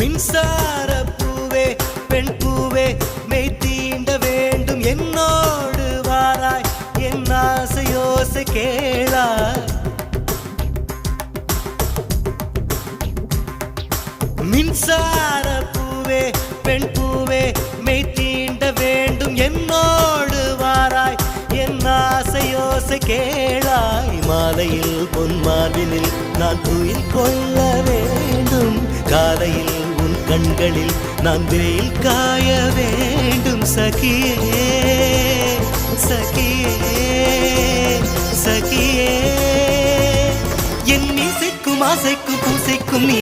மின்சார பூவே பெண் பூவே மெய் தீண்ட வேண்டும் என்னோடு வாராய் என் ஆசையோசை கேளாய். மின்சார பூவே பெண் பூவே மெய் தீண்ட வேண்டும் என்னோடு வாராய் என் ஆசையோசை கேளாய். மாலையில் பொன் மார்பினில் நான் துயில் கொள்ள வேண்டும், காலையில் உன் கண்களில் நான் வெயில் காய வேண்டும். சகியே சகியே சகியே, என் இசைக்கும் ஆசைக்கும் பூசைக்கும் நீ